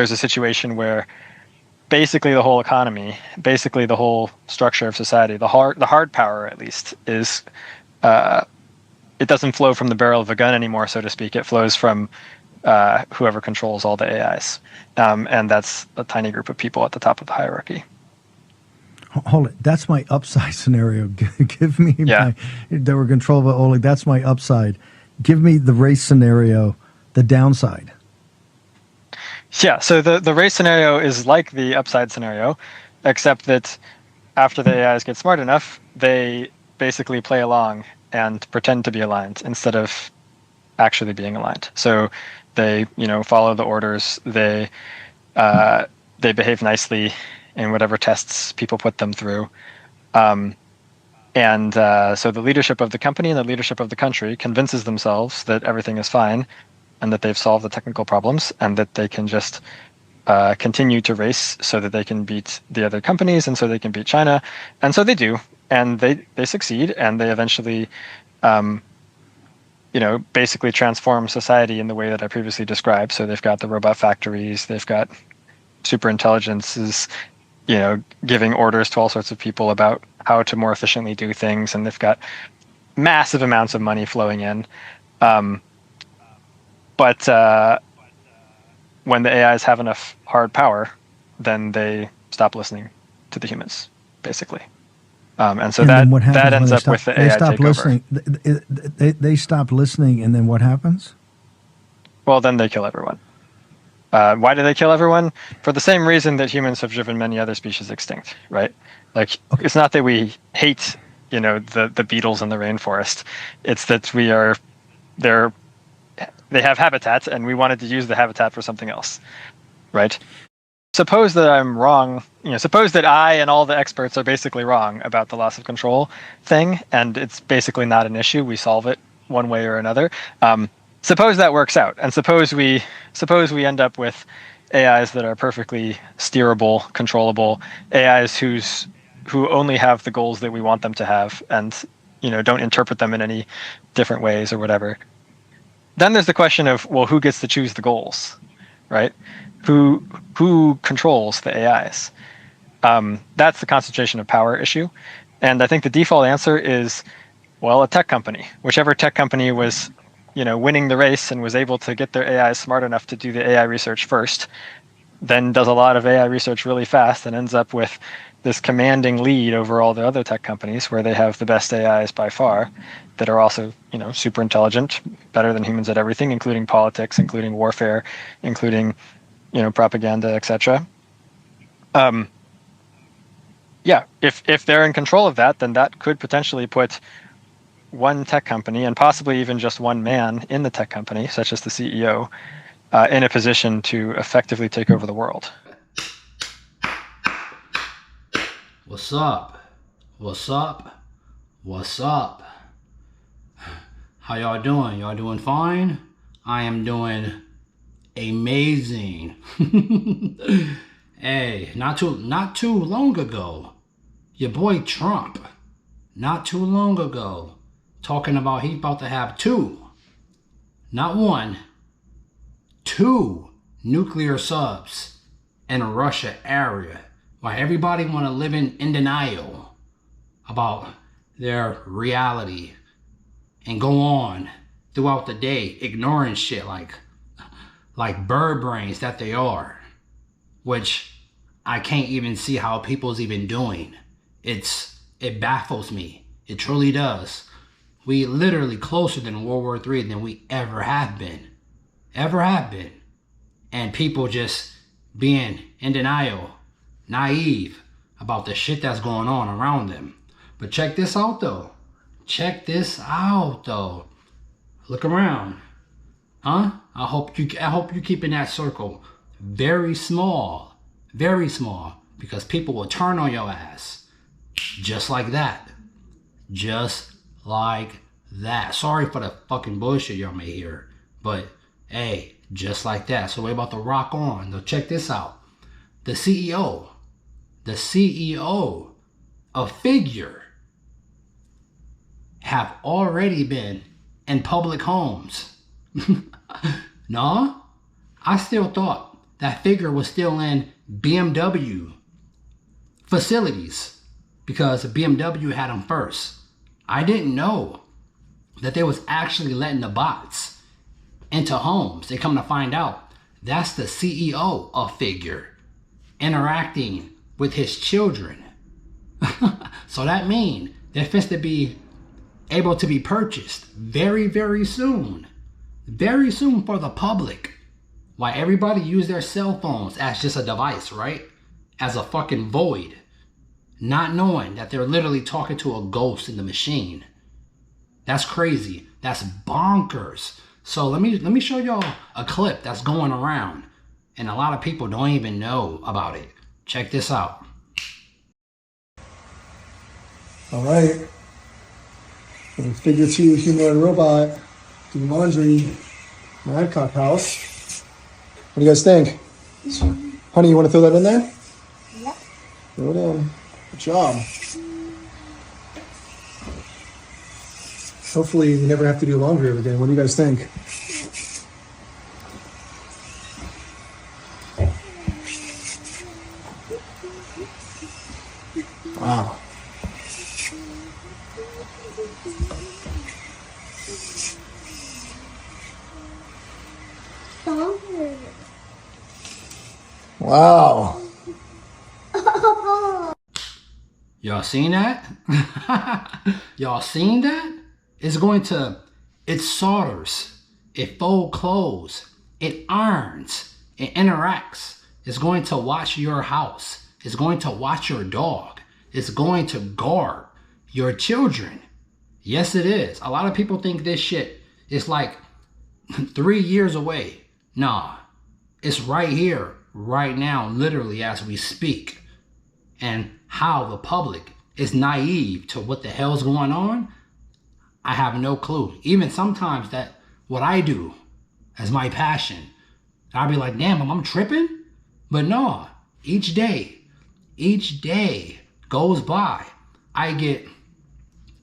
there's a situation where basically the whole economy, basically the whole structure of society, the hard power at least is it doesn't flow from the barrel of a gun anymore, so to speak. It flows from whoever controls all the AIs, and that's a tiny group of people at the top of the hierarchy. Hold it. That's my upside scenario. Give me my that we're controlled by Oleg. That's my upside. Give me the race scenario, the downside. Yeah, so the race scenario is like the upside scenario, except that after the AIs get smart enough, they basically play along and pretend to be aligned instead of actually being aligned. So they, follow the orders. They behave nicely in whatever tests people put them through. So the leadership of the company and the leadership of the country convinces themselves that everything is fine and that they've solved the technical problems and that they can just continue to race so that they can beat the other companies and so they can beat China. And so they do. And they succeed, and they eventually basically transform society in the way that I previously described. So they've got the robot factories, they've got super intelligences, giving orders to all sorts of people about how to more efficiently do things, and they've got massive amounts of money flowing in. But when the AIs have enough hard power, then they stop listening to the humans, basically. And so that ends up with the AI takeover. They stop listening, and then what happens? Well, then they kill everyone. Why do they kill everyone? For the same reason that humans have driven many other species extinct, right? Like, It's not that we hate, the beetles in the rainforest. It's that they have habitats, and we wanted to use the habitat for something else, right? Suppose that I'm wrong. Suppose that I and all the experts are basically wrong about the loss of control thing, and it's basically not an issue. We solve it one way or another. Suppose that works out, and suppose we end up with AIs that are perfectly steerable, controllable, AIs who only have the goals that we want them to have, and don't interpret them in any different ways or whatever. Then there's the question of, well, who gets to choose the goals, right? Who controls the AIs? That's the concentration of power issue. And I think the default answer is, well, a tech company. Whichever tech company was, winning the race and was able to get their AI smart enough to do the AI research first, then does a lot of AI research really fast and ends up with this commanding lead over all the other tech companies where they have the best AIs by far that are also, super intelligent, better than humans at everything, including politics, including warfare, including propaganda, etc. If they're in control of that, then that could potentially put one tech company, and possibly even just one man in the tech company, such as the CEO, in a position to effectively take over the world. What's up? What's up? What's up? How y'all doing? Y'all doing fine? I am doing amazing. Hey, not too long ago, your boy Trump, not too long ago, talking about he's about to have not one, two nuclear subs in a Russia area, while everybody want to live in denial about their reality and go on throughout the day ignoring shit like bird brains that they are, which I can't even see how people's even doing. It baffles me. It truly does. We literally closer than World War III than we ever have been. And people just being in denial, naive about the shit that's going on around them. But check this out though. Look around. Huh? I hope you keeping that circle very small, because people will turn on your ass. Just like that. Sorry for the fucking bullshit y'all may hear, but hey, just like that. So we're about to rock on. Now check this out. The CEO of Figure have already been in public homes. No, I still thought that figure was still in BMW facilities because BMW had them first. I didn't know that they was actually letting the bots into homes. They come to find out that's the CEO of Figure interacting with his children. So that means they're supposed to be able to be purchased very, very soon. Very soon for the public. Why everybody use their cell phones as just a device, right? As a fucking void. Not knowing that they're literally talking to a ghost in the machine. That's crazy. That's bonkers. So let me show y'all a clip that's going around. And a lot of people don't even know about it. Check this out. All right. Figure 2 humanoid robot doing laundry in the Adcock house. What do you guys think? Honey, you want to throw that in there? Yep. Throw it in. Good job. Hopefully we never have to do laundry every day. What do you guys think? Wow. Wow. Y'all seen that? Y'all seen that? It solders, it fold clothes, it irons, it interacts. It's going to watch your house. It's going to watch your dog. It's going to guard your children. Yes, it is. A lot of people think this shit is like 3 years away. Nah, it's right here, right now, literally as we speak. And how the public is naive to what the hell's going on, I have no clue. Even sometimes that what I do as my passion, I'll be like, damn, I'm tripping. But no, each day goes by, I get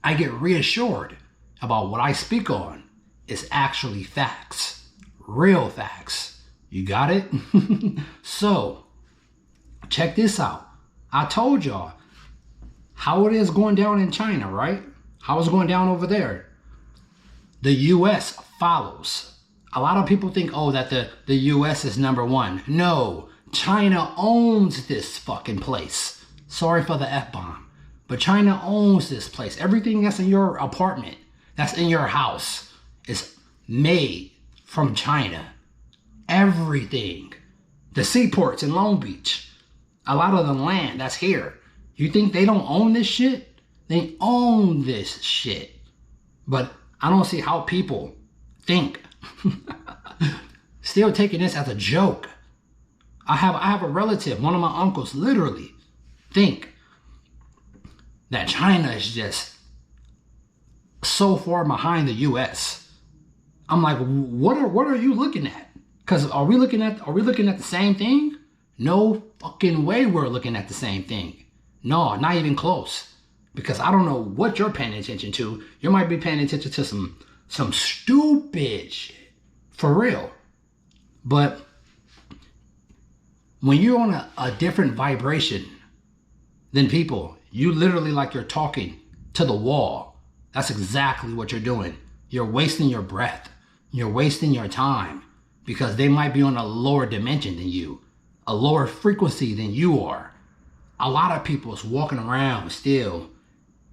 reassured about what I speak on is actually facts, real facts. You got it? So, check this out. I told y'all how it is going down in China, right? How it's going down over there. The US follows. A lot of people think, oh, that the US is number one. No, China owns this fucking place. Sorry for the F-bomb. But China owns this place. Everything that's in your apartment, that's in your house, is made from China. Everything. The seaports in Long Beach. A lot of the land that's here. You think they don't own this shit? They own this shit. But I don't see how people think. Still taking this as a joke. I have a relative, one of my uncles, literally think that China is just so far behind the US. I'm like, what are you looking at? Because are we looking at the same thing? No fucking way we're looking at the same thing. No, not even close. Because I don't know what you're paying attention to. You might be paying attention to some stupid shit. For real. But when you're on a different vibration than people, you literally like you're talking to the wall. That's exactly what you're doing. You're wasting your breath. You're wasting your time because they might be on a lower dimension than you, a lower frequency than you are. A lot of people is walking around still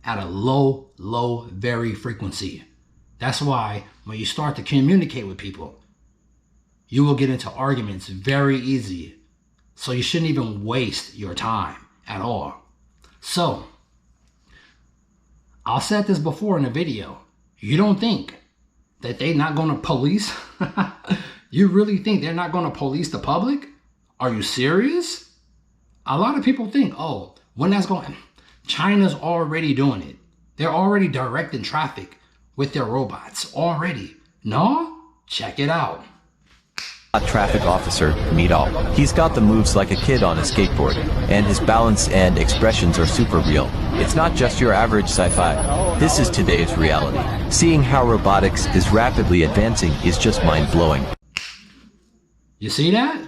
at a low, very frequency. That's why when you start to communicate with people, you will get into arguments very easy. So you shouldn't even waste your time at all. So, I said this before in a video. You don't think that they're not going to police? You really think they're not going to police the public? Are you serious? A lot of people think, oh, when that's going, China's already doing it. They're already directing traffic with their robots already. No? Check it out. Traffic officer, Midal. He's got the moves like a kid on a skateboard, and his balance and expressions are super real. It's not just your average sci-fi. This is today's reality. Seeing how robotics is rapidly advancing is just mind-blowing. You see that?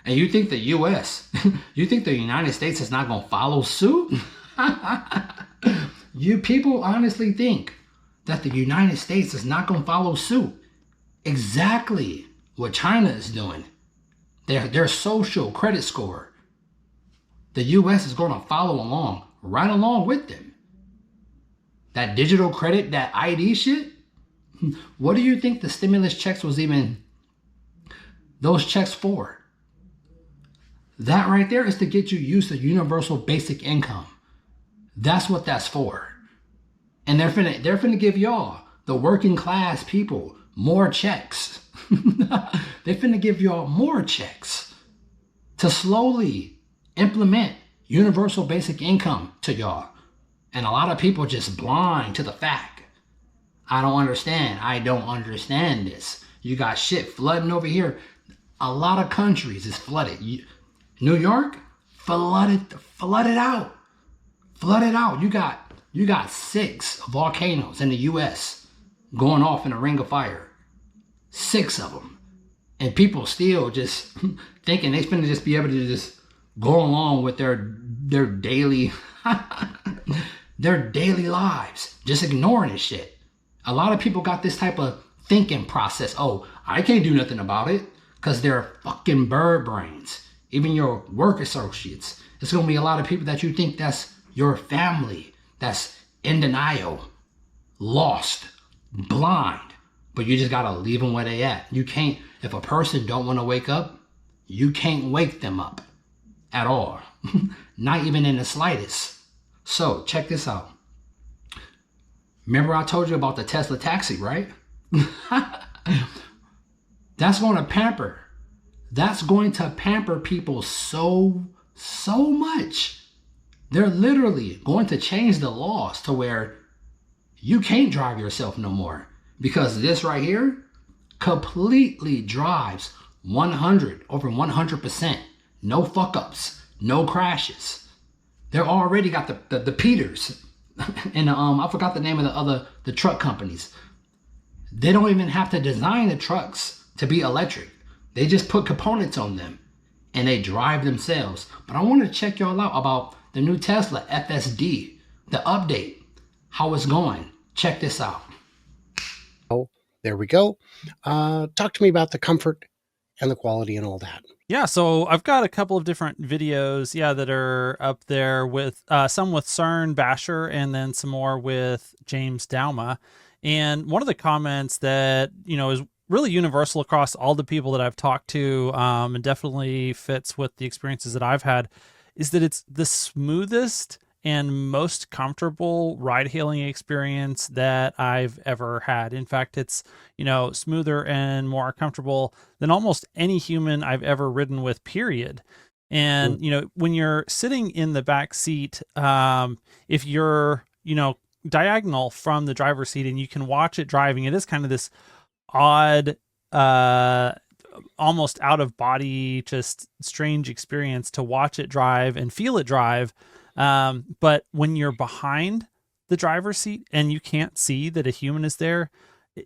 And you think the U.S., you think the United States is not going to follow suit? You people honestly think that the United States is not going to follow suit? Exactly what China is doing. Their social credit score. The U.S. is going to follow along, right along with them. That digital credit, that ID shit. What do you think the stimulus checks was even those checks for? That right there is to get you used to universal basic income. That's what that's for. And they're finna give y'all, the working class people, more checks. They're finna give y'all more checks to slowly implement universal basic income to y'all. And a lot of people just blind to the fact. I don't understand this. You got shit flooding over here. A lot of countries is flooded. New York, flooded out. Flooded out. You got 6 volcanoes in the US going off in a ring of fire. 6 of them. And people still just thinking they're gonna just be able to just go along with their daily their daily lives, just ignoring this shit. A lot of people got this type of thinking process. Oh, I can't do nothing about it, because they're fucking bird brains. Even your work associates. It's gonna be a lot of people that you think that's your family, that's in denial, lost, blind, but you just gotta leave them where they at. You can't, if a person don't want to wake up, you can't wake them up at all. Not even in the slightest. So check this out. Remember I told you about the Tesla taxi, right? That's going to pamper. That's going to pamper people so much. They're literally going to change the laws to where you can't drive yourself no more, because this right here completely drives over 100%. No fuck ups, no crashes. They're already got the Peters and I forgot the name of the truck companies. They don't even have to design the trucks to be electric. They just put components on them and they drive themselves. But I want to check y'all out about the new Tesla FSD, the update, how it's going. Check this out. Oh, there we go. Talk to me about the comfort and the quality and all that. Yeah, so I've got a couple of different videos, that are up there with some with CERN Basher and then some more with James Dauma. And one of the comments that, is really universal across all the people that I've talked to, and definitely fits with the experiences that I've had, is that it's the smoothest and most comfortable ride-hailing experience that I've ever had. In fact, it's, smoother and more comfortable than almost any human I've ever ridden with, period. And, when you're sitting in the back seat, if you're, diagonal from the driver's seat and you can watch it driving, it is kind of this odd, almost out of body, just strange experience to watch it drive and feel it drive. But when you're behind the driver's seat and you can't see that a human is there,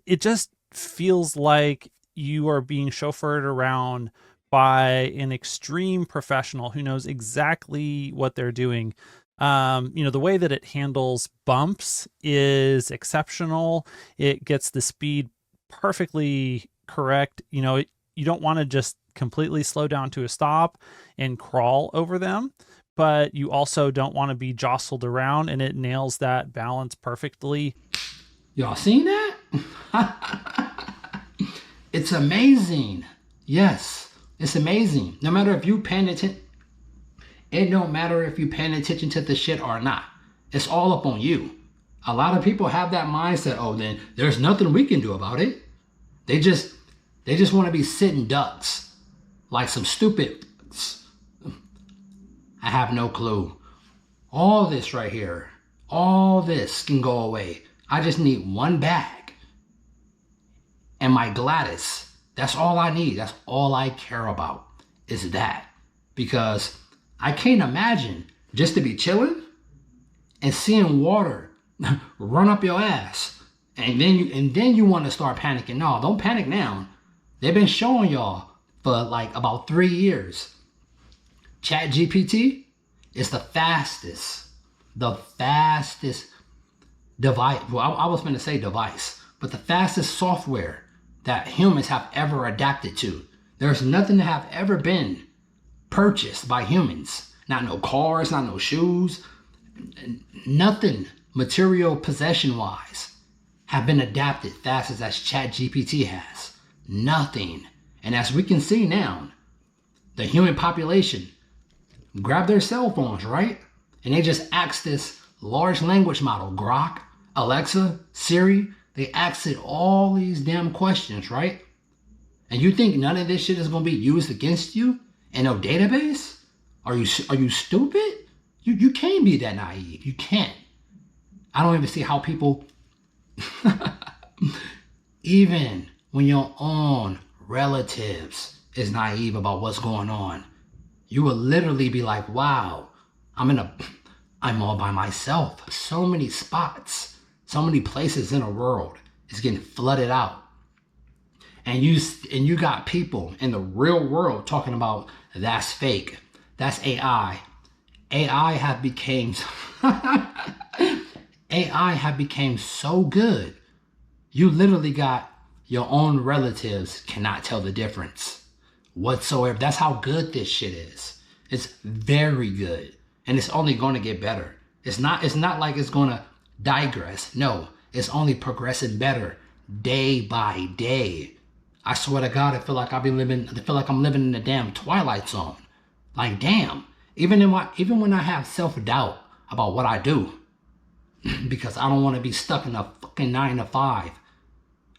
it just feels like you are being chauffeured around by an extreme professional who knows exactly what they're doing. The way that it handles bumps is exceptional. It gets the speed perfectly correct. You don't want to just completely slow down to a stop and crawl over them, but you also don't want to be jostled around, and it nails that balance perfectly. Y'all seen that? It's amazing. Yes, it's amazing. No matter if you paying attention, it don't matter if you paying attention to the shit or not. It's all up on you. A lot of people have that mindset, oh, then there's nothing we can do about it. They just want to be sitting ducks like some stupid. I have no clue. All this right here, all this can go away. I just need one bag and my Gladys. That's all I need. That's all I care about is that. Because I can't imagine just to be chilling and seeing water run up your ass. And then you want to start panicking. No, don't panic now. They've been showing y'all for like about 3 years. ChatGPT is the fastest device. Well, I was going to say device, but the fastest software that humans have ever adapted to. There's nothing that have ever been purchased by humans. Not no cars, not no shoes, nothing material possession wise have been adapted fast as ChatGPT has. Nothing. And as we can see now, the human population grab their cell phones, right? And they just ask this large language model, Grok, Alexa, Siri, they ask it all these damn questions, right? And you think none of this shit is going to be used against you in no database? Are you stupid? You can't be that naive. You can't. I don't even see how people, even when your own relatives is naive about what's going on, you will literally be like, wow, I'm all by myself. So many spots, so many places in the world is getting flooded out. And you got people in the real world talking about that's fake, that's AI. AI have became so good. You literally got your own relatives cannot tell the difference whatsoever. That's how good this shit is. It's very good, and it's only going to get better. It's not like it's going to digress. No, it's only progressing better day by day. I swear to God, I feel like I'm living in a damn Twilight Zone. Like, damn. Even when I have self-doubt about what I do, because I don't want to be stuck in a fucking 9 to 5,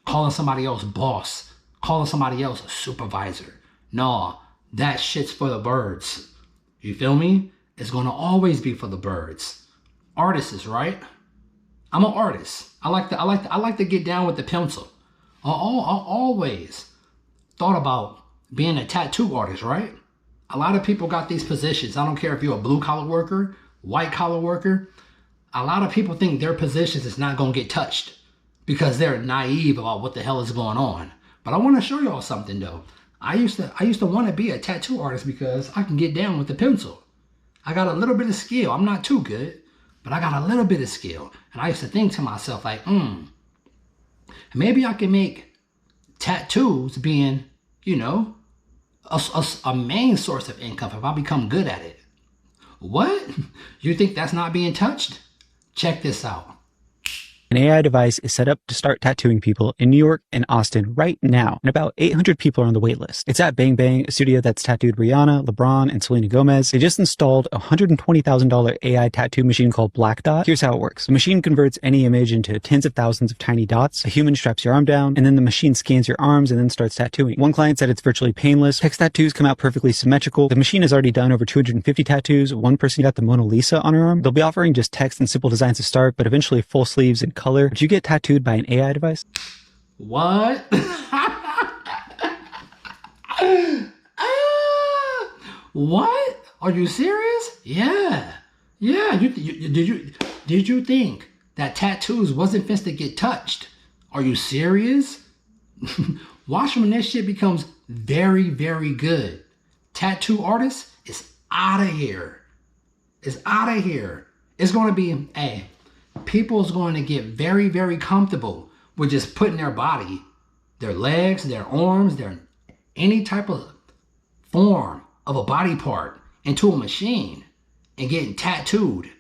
calling somebody else boss, calling somebody else a supervisor. No, that shit's for the birds. You feel me? It's gonna always be for the birds. Artists, right? I'm an artist. I like to get down with the pencil. I always thought about being a tattoo artist, right? A lot of people got these positions. I don't care if you're a blue collar worker, white collar worker. A lot of people think their positions is not gonna get touched because they're naive about what the hell is going on. But I want to show y'all something though. I used to want to be a tattoo artist because I can get down with the pencil. I got a little bit of skill. I'm not too good, but I got a little bit of skill. And I used to think to myself like, maybe I can make tattoos being, a main source of income if I become good at it. What? You think that's not being touched? Check this out. An AI device is set up to start tattooing people in New York and Austin right now, and about 800 people are on the wait list. It's at Bang Bang, a studio that's tattooed Rihanna, LeBron, and Selena Gomez. They just installed a $120,000 AI tattoo machine called Black Dot. Here's how it works. The machine converts any image into tens of thousands of tiny dots. A human straps your arm down, and then the machine scans your arms and then starts tattooing. One client said it's virtually painless. Text tattoos come out perfectly symmetrical. The machine has already done over 250 tattoos. One person got the Mona Lisa on her arm. They'll be offering just text and simple designs to start, but eventually full sleeves and color. Would you get tattooed by an AI device? What? What? Are you serious? Yeah. Did you think that tattoos wasn't fit to get touched? Are you serious? Watch when this shit becomes very, very good. Tattoo artist is out of here. It's out of here. It's going to be, people's going to get very, very comfortable with just putting their body, their legs, their arms, their any type of form of a body part into a machine and getting tattooed.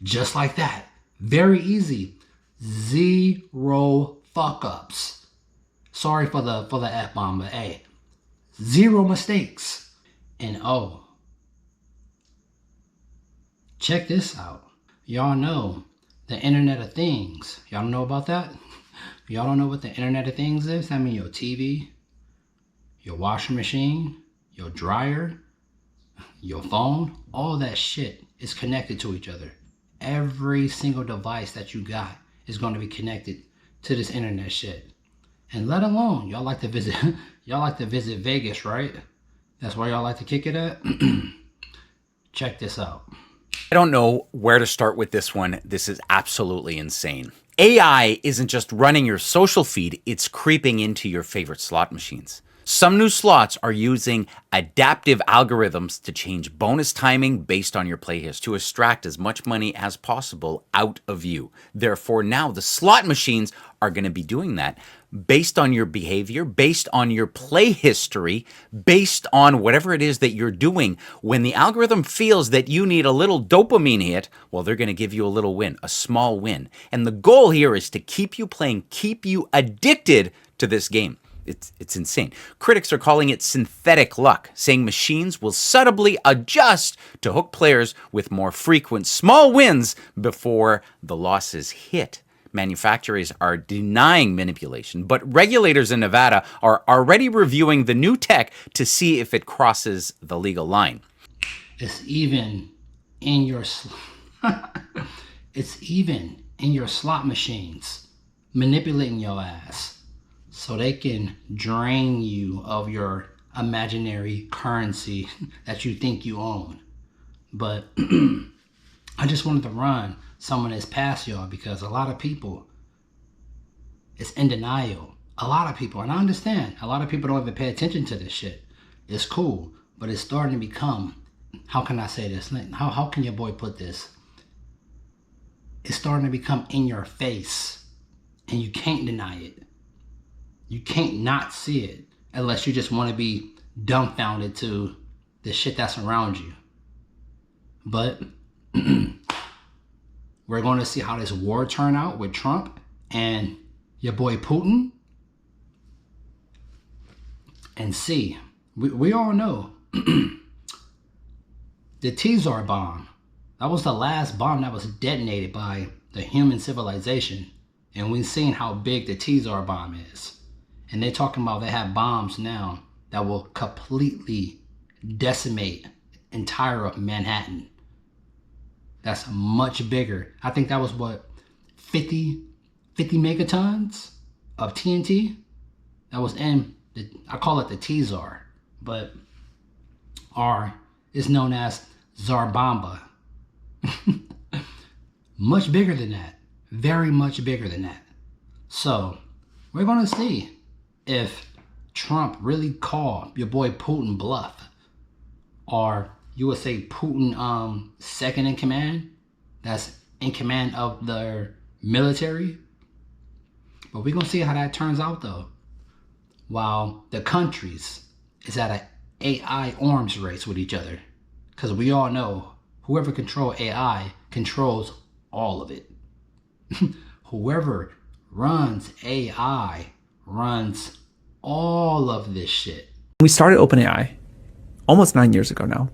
Just like that. Very easy. Zero fuck-ups. Sorry for the F-bomb, but zero mistakes. And check this out. Y'all know the Internet of Things. Y'all know about that? Y'all don't know what the Internet of Things is? I mean your TV, your washing machine, your dryer, your phone, all that shit is connected to each other. Every single device that you got is going to be connected to this internet shit. And let alone, y'all like to visit Vegas, right? That's where y'all like to kick it at? Check this out. I don't know where to start with this one. This is absolutely insane. AI isn't just running your social feed, it's creeping into your favorite slot machines. Some new slots are using adaptive algorithms to change bonus timing based on your play history to extract as much money as possible out of you. Therefore, now the slot machines are going to be doing that based on your behavior, based on your play history, based on whatever it is that you're doing. When the algorithm feels that you need a little dopamine hit, well, they're going to give you a little win, a small win. And the goal here is to keep you playing, keep you addicted to this game. It's insane. Critics are calling it synthetic luck, saying machines will subtly adjust to hook players with more frequent small wins before the losses hit. Manufacturers are denying manipulation, but regulators in Nevada are already reviewing the new tech to see if it crosses the legal line. It's even in your it's even in your slot machines manipulating your ass so they can drain you of your imaginary currency that you think you own. But I just wanted to run some of this past y'all because a lot of people is in denial. A lot of people, and I understand, a lot of people don't even pay attention to this shit. It's cool, but it's starting to become, how can I say this? How can your boy put this? It's starting to become in your face, and you can't deny it. You can't not see it unless you just want to be dumbfounded to the shit that's around you. But we're going to see how this war turn out with Trump and your boy Putin. And see, we all know the Tsar bomb, that was the last bomb that was detonated by the human civilization. And we've seen how big the Tsar bomb is. And they're talking about they have bombs now that will completely decimate entire Manhattan. That's much bigger. I think that was what, 50 megatons of TNT? That was in, I call it the Tsar, but R is known as Zarbamba. Much bigger than that. Very much bigger than that. So, we're going to see if Trump really called your boy Putin bluff, or you would say Putin second in command, that's in command of their military. But we're gonna see how that turns out though. While the countries is at an AI arms race with each other, because we all know whoever controls AI controls all of it. Whoever runs AI runs all of this shit. When we started OpenAI almost 9 years ago now,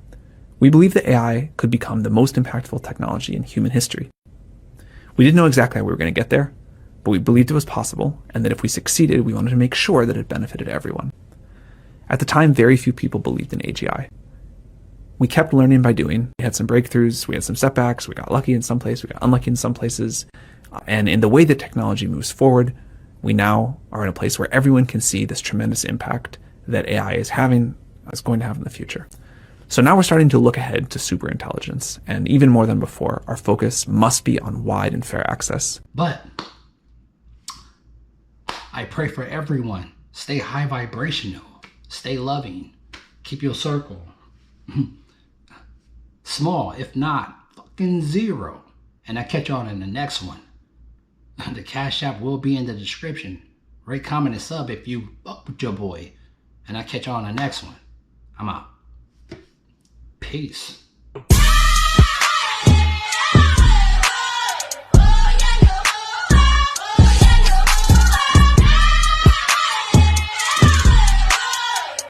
we believed that AI could become the most impactful technology in human history. We didn't know exactly how we were going to get there, but we believed it was possible, and that if we succeeded, we wanted to make sure that it benefited everyone. At the time, very few people believed in AGI. We kept learning by doing. We had some breakthroughs, we had some setbacks, we got lucky in some places, we got unlucky in some places. And in the way that technology moves forward, we now are in a place where everyone can see this tremendous impact that AI is going to have in the future. So now we're starting to look ahead to superintelligence, and even more than before, our focus must be on wide and fair access. But I pray for everyone. Stay high vibrational, stay loving, keep your circle small, if not fucking zero. And I catch on in the next one. The Cash App will be in the description. Rate, comment, and sub if you fuck with your boy. And I catch you on the next one. I'm out. Peace.